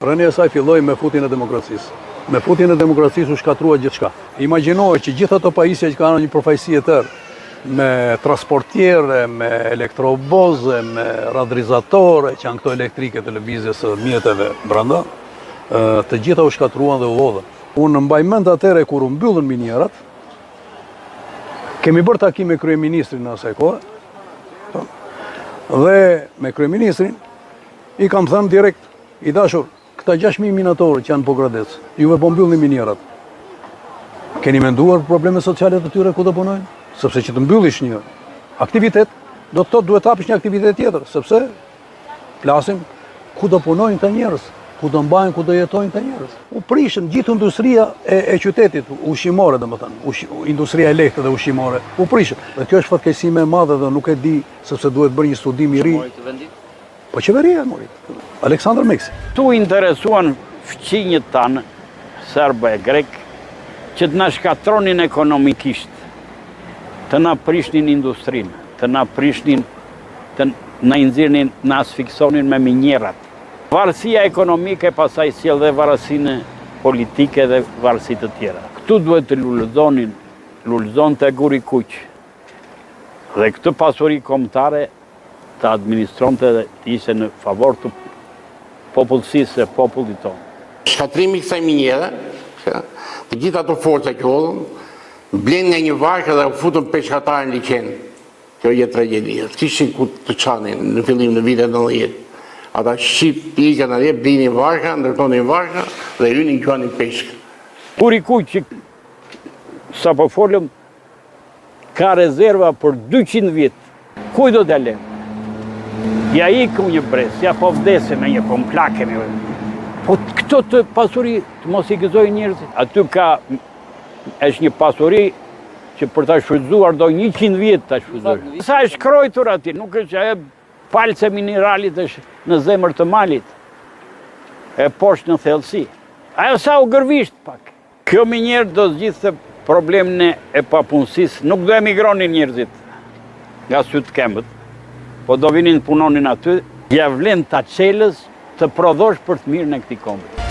Rënia e saj filloi me futjen e demokracisë. Me futjen e demokracisë u shkatrua gjithçka. Imagjinoje që gjithë ato pajisje që kanë një përfaqësi e tërë, me transportiere, me elektrovoze, me radrizatore, që janë këto elektrike të lëvizjes së mjeteve brenda, të gjitha u shkatruan dhe u hodhën. Unë mbaj mend atëherë kur u mbyllën minierat, kemi bërë takim me kryeministrin në asaj kohe, dhe me kryeministrin i kam thënë direkt, i dashur, këta 6.000 minatorë që janë po Gradec, juve po mbyllni minierat. Keni menduar probleme sociale të tyre ku do punojnë? Sepse që të mbyllish një aktivitet, do të thotë duhet hapish një aktivitet tjetër, sepse flasim ku do punojnë të njerëz, ku do mbajnë, ku do jetojnë të njerëz. U prishën gjithë industria e qytetit, ushqimore domethënë, industria e lehtë dhe ushqimore, u prishën. Dhe kjo është fatkeqësi më e madhe dhe nuk e di sepse duhet bërë një studim i ri. Po qeveria mori. Aleksandar Meksi. Tu interesuan fqinjët tanë, serbë e grek, që të na shkatronin ekonomikisht, të na prishnin industrinë, të na prishnin, të na nxirnin, na asfiksonin me minjerat. Varësia ekonomike pasaj sjell dhe varësinë politike dhe varësi të tjera. Këtu duhet të lullëzonte guri kuq. Dhe këtë pasuri kombëtare të administronte dhe të ishte në favor të popullsisë e popullit tonë. Shkatrimi i kësaj miniere, të gjitha ato forca që hodhën, blen nga një varkë dhe u futën peshkatarë në liqen. Kjo jetë tragjedia. Kishin ku të çanin në fillim në vitet 90. Ata shqip pikën atje, blinin varka, ndërtonin varka dhe hynin gjuanin peshkë. Guri kuq që sa po folëm, ka rezerva për 200 vjet. Kuj do t'ja lëmë? Ja iku një pres, ja po vdese me një, po më plake me. Po këto të pasuri të mos i gëzojnë njerëzit. Aty është një pasuri që për ta shfrytzuar do 100 vjet ta shfrytzuar. Sa e shkrojtur aty, nuk është ajo palce mineralit është në zemër të malit, e poshtë në thellësi. Ajo sa u gërvisht pak. Kjo minjerë do zgjidhte problemin e papunësisë, nuk do emigronin njerëzit nga sytë kembët. Po do vinin punonin aty, ja vlen ta çelës të prodhosh për të mirën e këtij kombi.